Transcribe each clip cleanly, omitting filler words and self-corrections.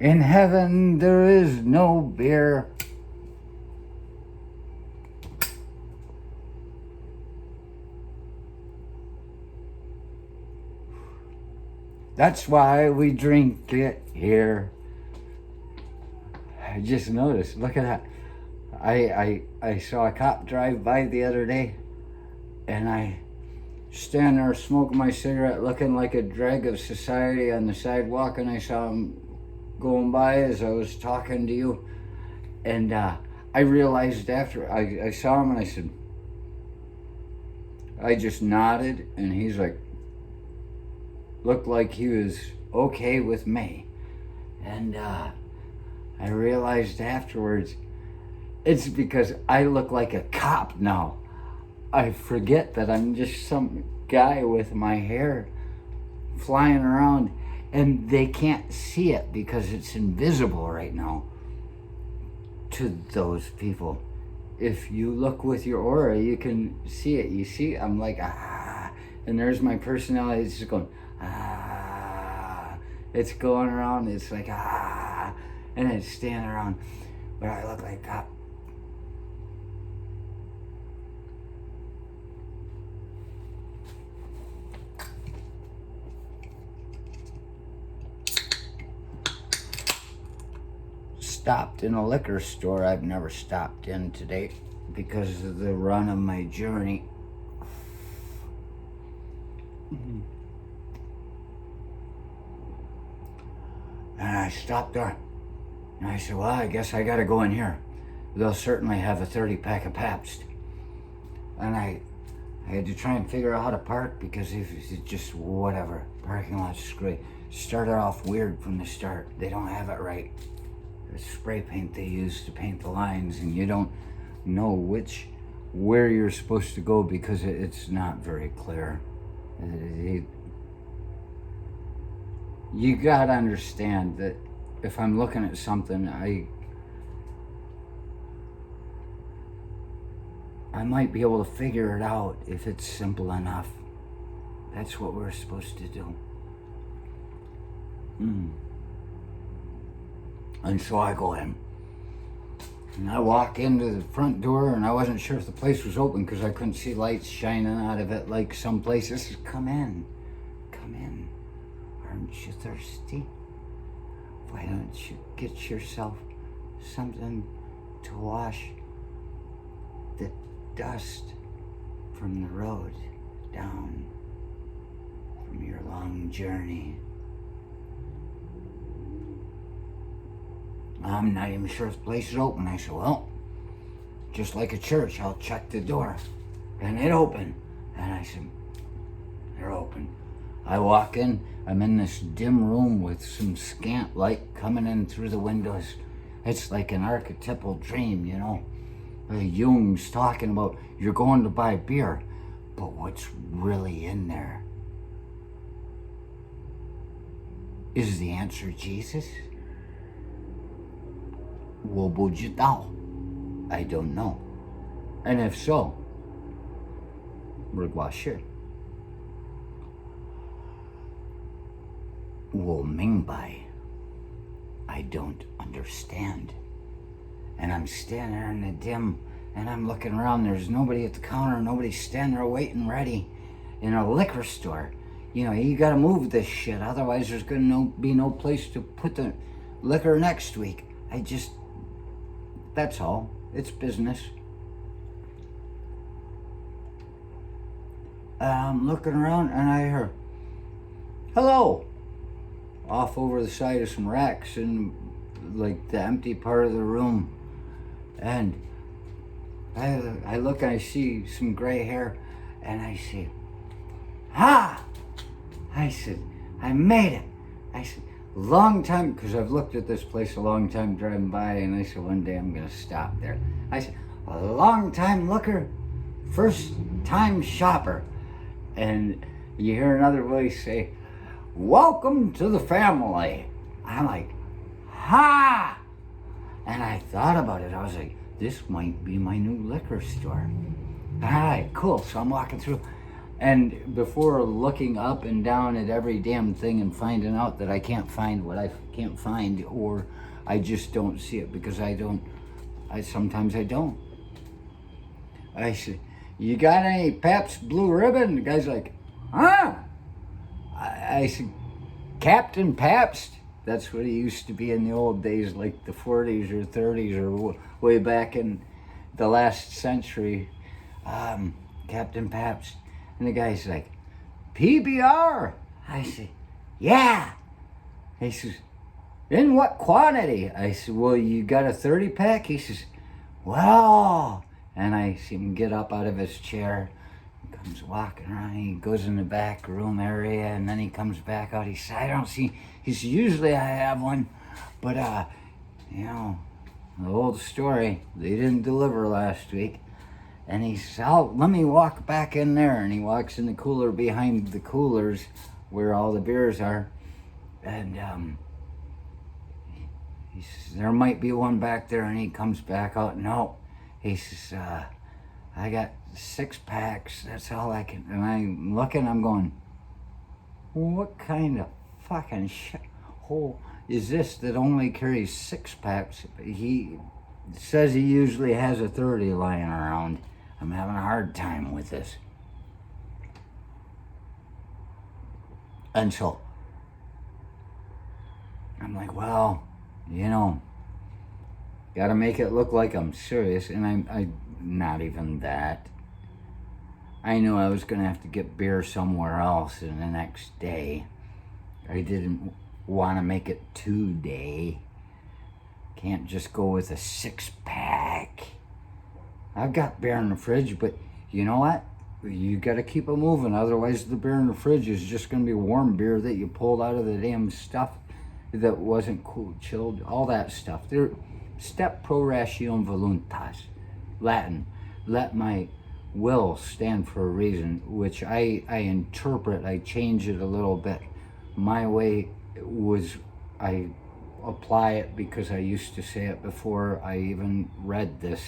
In heaven there is no beer. That's why we drink it here. I just noticed, look at that. I saw a cop drive by the other day, and I stand there smoking my cigarette looking like a dreg of society on the sidewalk, and I saw him going by as I was talking to you. And I realized after I saw him, and I said, I just nodded, and he's like, looked like he was okay with me. And I realized afterwards, it's because I look like a cop now. I forget that I'm just some guy with my hair flying around, and they can't see it because it's invisible right now to those people. If you look with your aura, you can see it. You see, I'm like, and there's my personality. It's just going, it's going around. It's like, and it's standing around. But I look like a cop. Stopped in a liquor store I've never stopped in to date because of the run of my journey. And I stopped there. And I said, well, I guess I gotta go in here. They'll certainly have a 30-pack of Pabst. And I had to try and figure out how to park because if it's just whatever. Parking lot's great. Started off weird from the start. They don't have it right. The spray paint they use to paint the lines, and you don't know where you're supposed to go because it's not very clear. You gotta understand that if I'm looking at something, I might be able to figure it out if it's simple enough. That's what we're supposed to do. And so I go in. And I walk into the front door, and I wasn't sure if the place was open because I couldn't see lights shining out of it like some places. Come in. Come in. Aren't you thirsty? Why don't you get yourself something to wash the dust from the road down from your long journey? I'm not even sure if the place is open. I said, well, just like a church, I'll check the door. And it opened. And I said, they're open. I walk in. I'm in this dim room with some scant light coming in through the windows. It's like an archetypal dream, you know. Jung's talking about you're going to buy beer, but what's really in there? Is the answer Jesus? 我不知道. I don't know. And if so, 没关系. 我明白. I don't understand. And I'm standing there in the dim, and I'm looking around. There's nobody at the counter. Nobody's standing there waiting ready. In a liquor store, you know, you gotta move this shit. Otherwise, there's gonna be no place to put the liquor next week. That's all. It's business. I'm looking around, and I hear, hello, off over the side of some racks in like the empty part of the room. And I look and I see some gray hair, and I say, ha! I said, I made it. I said, long time, because I've looked at this place a long time driving by, and I said, one day I'm going to stop there. I said, a long time looker, first time shopper. And you hear another voice say, welcome to the family. I'm like, ha! And I thought about it. I was like, this might be my new liquor store. All right, cool. So I'm walking through, And before looking up and down at every damn thing and finding out that I can't find what I can't find, or I just don't see it because sometimes I don't. I said, you got any Pabst Blue Ribbon? The guy's like, huh? I said, Captain Pabst? That's what he used to be in the old days, like the 40s or 30s or way back in the last century. Captain Pabst. And the guy's like, PBR? I said, yeah. He says, in what quantity? I said, well, you got a 30 pack? He says, well. And I see him get up out of his chair. He comes walking around. He goes in the back room area, and then he comes back out. He says, I don't see. He says, usually I have one, but, you know, the old story, they didn't deliver last week. And he says, oh, let me walk back in there. And he walks in the cooler behind the coolers where all the beers are. And he says, there might be one back there. And he comes back out. No. He says, I got 6 packs. That's all I can. And I'm looking, I'm going, what kind of fucking shit hole is this that only carries 6 packs? He says he usually has a 30 lying around. I'm having a hard time with this. And so I'm like, well, you know, gotta make it look like I'm serious. And I'm not even that. I knew I was gonna have to get beer somewhere else in the next day. I didn't want to make it 2-day. Can't just go with a 6-pack. I've got beer in the fridge, but you know what? You got to keep it moving. Otherwise, the beer in the fridge is just going to be warm beer that you pulled out of the damn stuff that wasn't cool, chilled, all that stuff. They're step pro ratio voluntas, Latin. Let my will stand for a reason, which I interpret, I change it a little bit. My way was, I apply it because I used to say it before I even read this.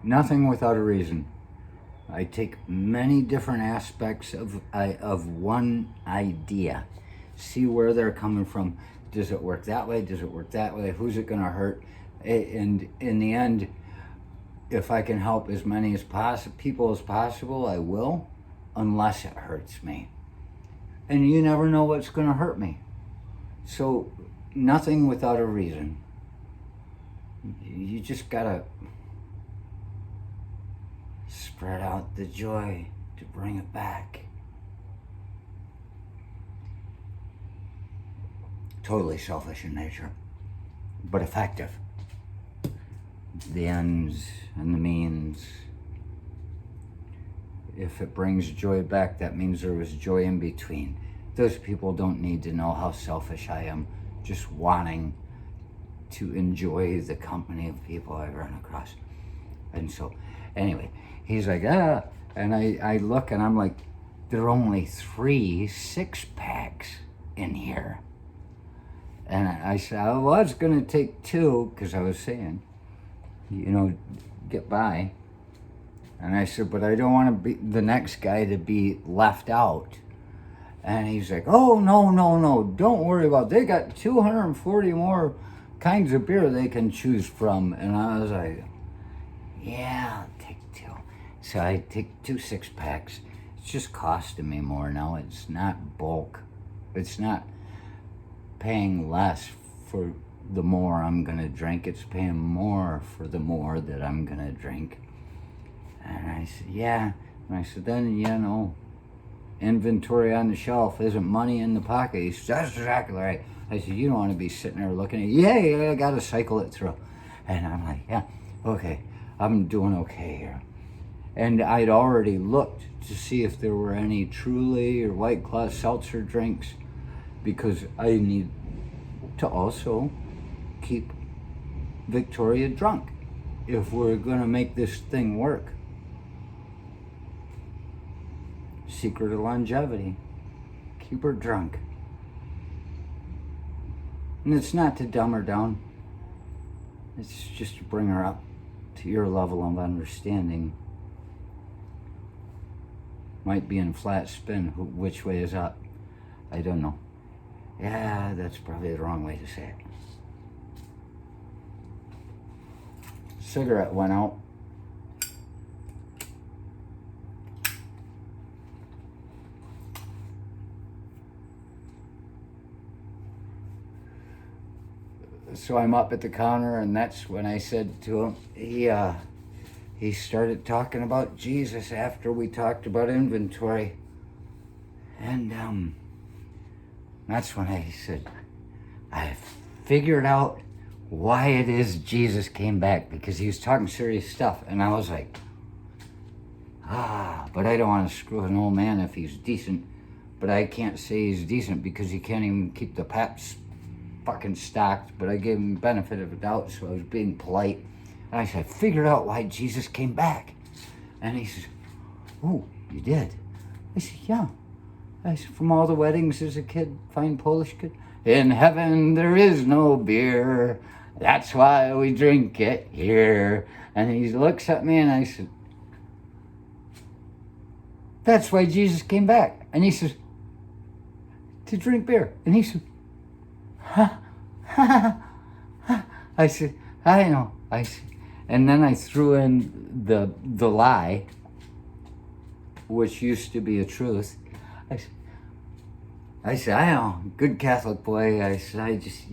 Nothing without a reason. I take many different aspects of one idea, see where they're coming from. Does it work that way? Does it work that way? Who's it going to hurt? And in the end, if I can help as many people as possible, I will, unless it hurts me. And you never know what's going to hurt me. So nothing without a reason. You just got to spread out the joy to bring it back. Totally selfish in nature, but effective. The ends and the means. If it brings joy back, that means there was joy in between. Those people don't need to know how selfish I am, just wanting to enjoy the company of people I run across. And so, anyway, he's like, and I look and I'm like, there are only 3 6-packs in here. And I said, oh, well, it's going to take 2, because I was saying, you know, get by. And I said, but I don't want to be the next guy to be left out. And he's like, oh, no, don't worry about it. They got 240 more kinds of beer they can choose from. And I was like, yeah, I'll take 2. So I take 2 6-packs. It's just costing me more now. It's not bulk. It's not paying less for the more I'm going to drink. It's paying more for the more that I'm going to drink. And I said, yeah. And I said, then, you know, inventory on the shelf isn't money in the pocket. He said, that's exactly right. I said, you don't want to be sitting there looking at it. Yeah, I got to cycle it through. And I'm like, yeah, okay, I'm doing okay here. And I'd already looked to see if there were any Truly or White Claw seltzer drinks, because I need to also keep Victoria drunk if we're going to make this thing work. Secret of longevity. Keep her drunk. And it's not to dumb her down. It's just to bring her up to your level of understanding. Might be in flat spin. Which way is up? I don't know. Yeah, that's probably the wrong way to say it. Cigarette went out. So I'm up at the counter, and that's when I said to him, he started talking about Jesus after we talked about inventory. And that's when I said, I figured out why it is Jesus came back, because he was talking serious stuff. And I was like, but I don't want to screw an old man if he's decent. But I can't say he's decent because he can't even keep the paps fucking stocked. But I gave him the benefit of the doubt, so I was being polite. And I said, I figured out why Jesus came back. And he says, oh, you did? I said, yeah. I said, from all the weddings as a kid, fine Polish kid, in heaven there is no beer. That's why we drink it here. And he looks at me and I said, that's why Jesus came back. And he says, to drink beer. And he said, I said, I know. I said, and then I threw in the lie, which used to be a truth. I said, I know, good Catholic boy. I said, I just,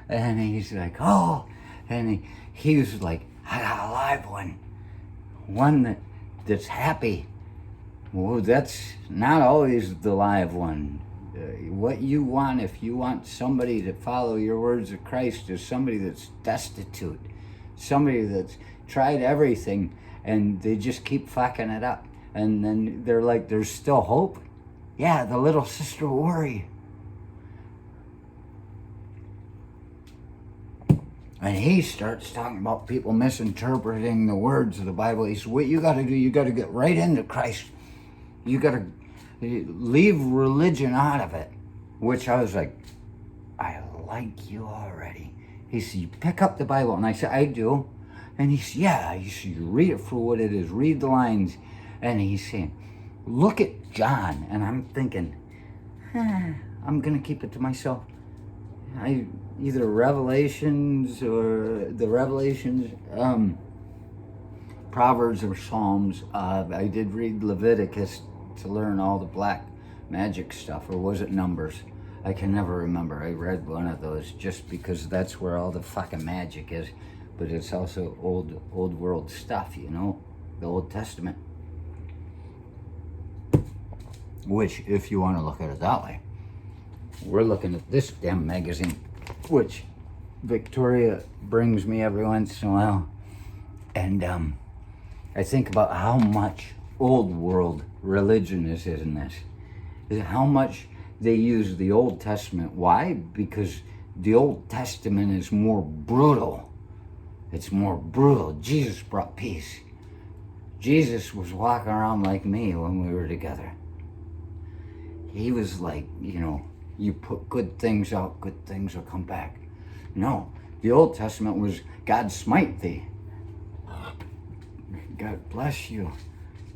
and he's like, oh, and he was like, I got a live one that's happy. Well, that's not always the live one. What you want, if you want somebody to follow your words of Christ, is somebody that's destitute, somebody that's tried everything and they just keep fucking it up. And then they're like, there's still hope. Yeah, the little sister will worry. And he starts talking about people misinterpreting the words of the Bible. He says, what you got to do, you got to get right into Christ. You got to leave religion out of it. Which I was like, I like you already. He said, you pick up the Bible. And I said, I do. And he said, yeah, you read it for what it is. Read the lines. And he's saying, look at John. And I'm thinking, I'm going to keep it to myself. Either Revelations or the Revelations, Proverbs or Psalms. I did read Leviticus to learn all the black magic stuff, or was it Numbers? I can never remember. I read one of those just because that's where all the fucking magic is. But it's also old world stuff, the Old Testament. Which, if you want to look at it that way, we're looking at this damn magazine, which Victoria brings me every once in a while. And I think about how much old world religion is in this. How much they use the Old Testament. Why? Because the Old Testament is more brutal. It's more brutal. Jesus brought peace. Jesus was walking around like me when we were together. He was like, you put good things out, good things will come back. No, the Old Testament was God smite thee. God bless you.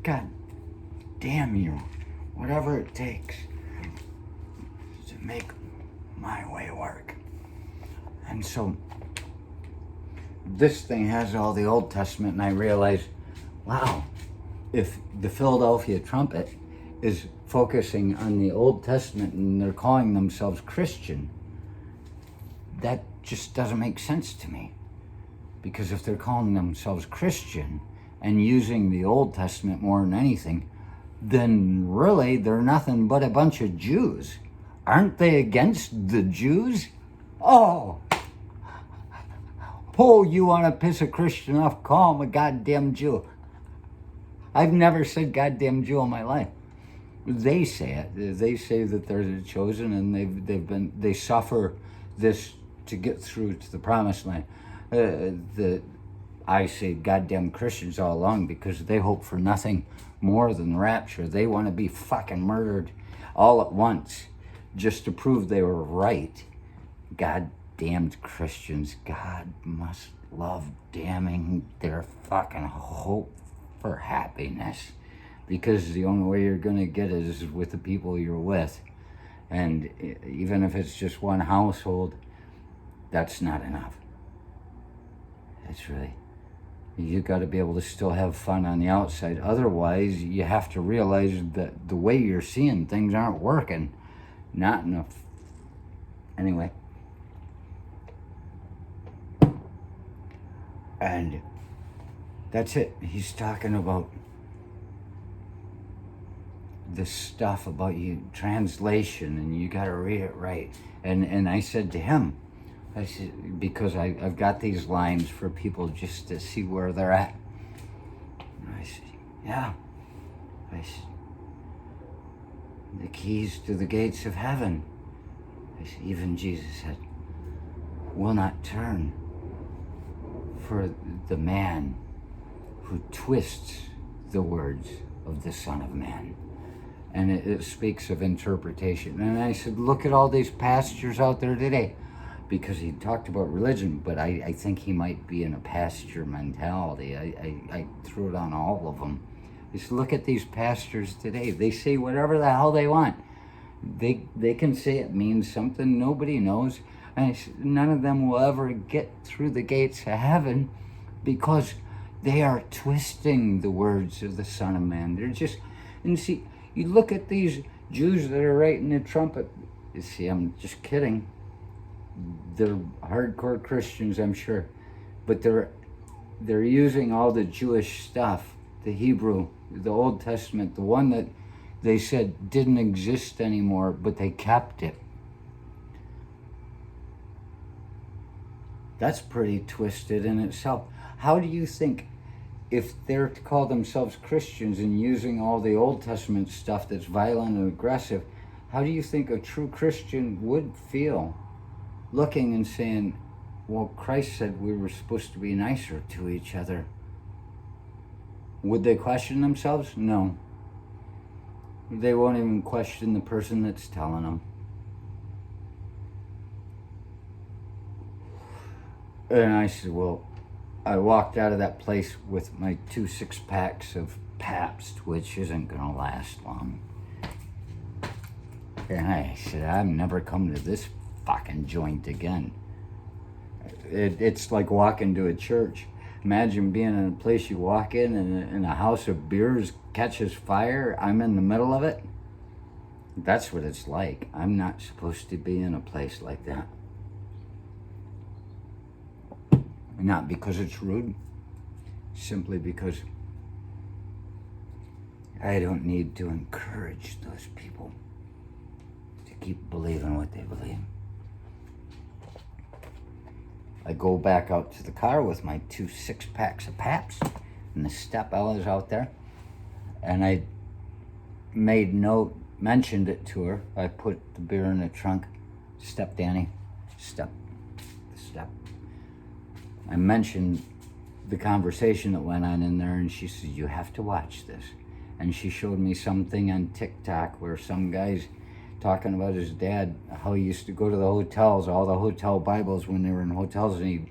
God damn you. Whatever it takes to make my way work. And so this thing has all the Old Testament, and I realized, wow, if the Philadelphia Trumpet is focusing on the Old Testament and they're calling themselves Christian, that just doesn't make sense to me. Because if they're calling themselves Christian and using the Old Testament more than anything, then really they're nothing but a bunch of Jews. Aren't they against the Jews? Oh, you want to piss a Christian off? Call him a goddamn Jew. I've never said goddamn Jew in my life. They say it. They say that they're the chosen, and they suffer this to get through to the promised land. I say goddamn Christians all along, because they hope for nothing more than rapture. They want to be fucking murdered all at once just to prove they were right. Goddamned Christians. God must love damning their fucking hope for happiness. because the only way you're going to get it is with the people you're with. And even if it's just one household, that's not enough. It's really, you got to be able to still have fun on the outside. Otherwise, you have to realize that the way you're seeing things aren't working. Not enough. Anyway. And that's it. He's talking about this stuff about you, translation, and you got to read it right. And I said to him, I said, because I've got these lines for people just to see where they're at. And I said, yeah. I said, the keys to the gates of heaven. I said, even Jesus said, will not turn for the man who twists the words of the Son of Man. And it speaks of interpretation. And I said, look at all these pastors out there today. Because he talked about religion, but I think he might be in a pasture mentality. I threw it on all of them. I said, look at these pastors today. They say whatever the hell they want. They can say it means something nobody knows. And I said, none of them will ever get through the gates of heaven because they are twisting the words of the Son of Man. They're just, and see, you look at these Jews that are writing the trumpet. You see, I'm just kidding. They're hardcore Christians, I'm sure, but they're using all the Jewish stuff, the Hebrew, the Old Testament, the one that they said didn't exist anymore, but they kept it. That's pretty twisted in itself. How do you think, if they're to call themselves Christians and using all the Old Testament stuff that's violent and aggressive, how do you think a true Christian would feel looking and saying, well, Christ said we were supposed to be nicer to each other? Would they question themselves? No. They won't even question the person that's telling them. And I said, well, I walked out of that place with my 2 6-packs of Pabst, which isn't going to last long. And I said, I'm never coming to this fucking joint again. It's like walking to a church. Imagine being in a place you walk in and a house of beers catches fire. I'm in the middle of it. That's what it's like. I'm not supposed to be in a place like that. Not because it's rude, simply because I don't need to encourage those people to keep believing what they believe. I go back out to the car with my 2 6-packs of Pabst, and the step-Ella's out there, and I mentioned it to her. I put the beer in the trunk. Step, Danny. Step. I mentioned the conversation that went on in there, and she said, you have to watch this. And she showed me something on TikTok where some guy's talking about his dad, how he used to go to the hotels, all the hotel Bibles when they were in hotels, and he'd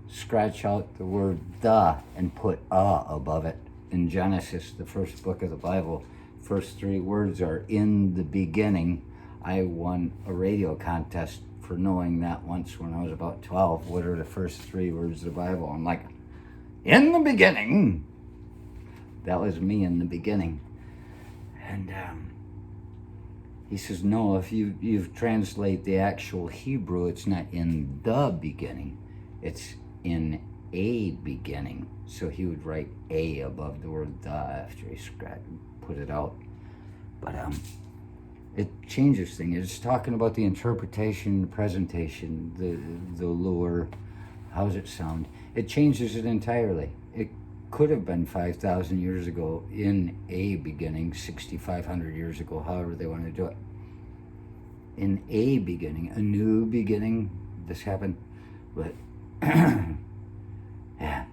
scratch out the word the and put above it. In Genesis, the first book of the Bible, first 3 words are in the beginning. I won a radio contest for knowing that once when I was about 12. What are the first 3 words of the Bible? I'm like, in the beginning. That was me in the beginning. And he says, no, if you translate the actual Hebrew, it's not in the beginning. It's in a beginning. So he would write a above the word the after he put it out. But it changes things. It's talking about the interpretation, the presentation, the lure. How does it sound? It changes it entirely. It could have been 5,000 years ago in a beginning, 6,500 years ago, however they want to do it. In a beginning, a new beginning, this happened. But, yeah.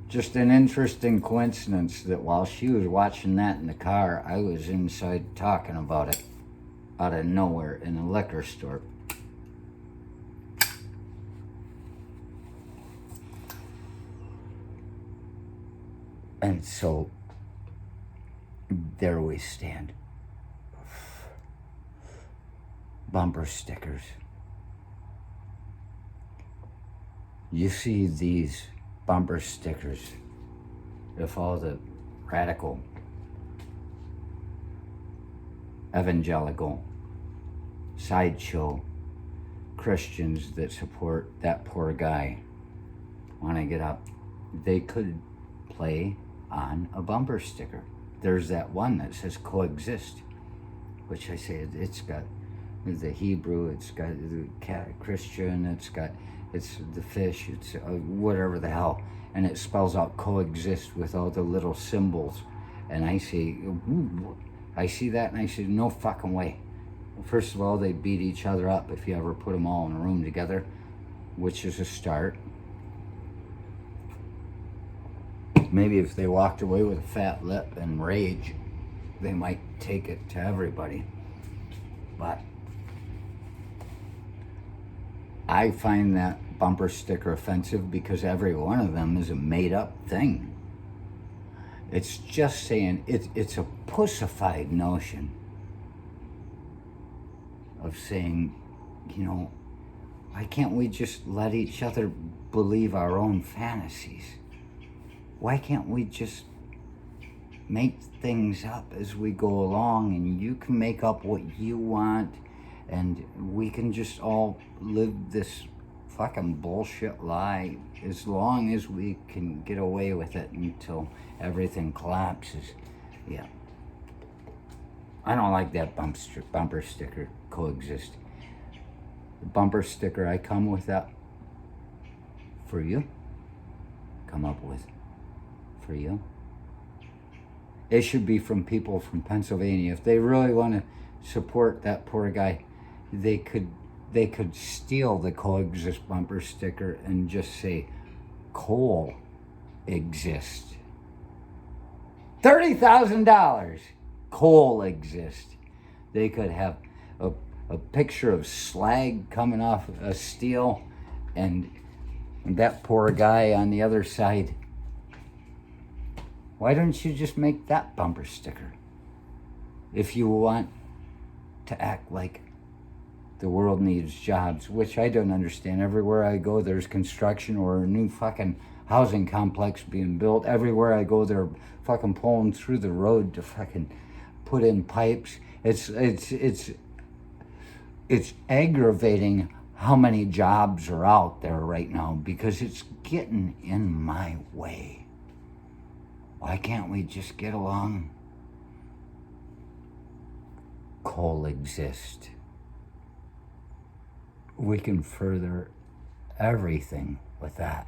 Just an interesting coincidence that while she was watching that in the car, I was inside talking about it out of nowhere in a liquor store. And so There we stand. Bumper stickers. You see these bumper stickers, if all the radical, evangelical, sideshow Christians that support that poor guy want to get up, they could play on a bumper sticker. There's that one that says coexist, which I say it's got the Hebrew, it's got the Christian, it's the fish, it's whatever the hell, and it spells out coexist with all the little symbols. And I say, ooh, I see that and I say, no fucking way. First of all, they beat each other up if you ever put them all in a room together, which is a start. Maybe if they walked away with a fat lip and rage, they might take it to everybody. But I find that bumper sticker offensive because every one of them is a made-up thing. It's just saying, it's a pussified notion of saying, you know, why can't we just let each other believe our own fantasies? Why can't we just make things up as we go along, and you can make up what you want, and we can just all live this fucking bullshit lie as long as we can get away with it until everything collapses. Yeah. I don't like that bumper sticker, coexist. The bumper sticker I come with that for you, come up with for you. It should be from people from Pennsylvania. If they really want to support that poor guy, they could steal the coexist bumper sticker and just say coal exists. $30,000. Coal exists. They could have a picture of slag coming off a steel and that poor guy on the other side. Why don't you just make that bumper sticker? If you want to act like the world needs jobs, which I don't understand. Everywhere I go, there's construction or a new fucking housing complex being built. Everywhere I go, they're fucking pulling through the road to fucking put in pipes. It's aggravating how many jobs are out there right now because it's getting in my way. Why can't we just get along? Coexist. We can further everything with that.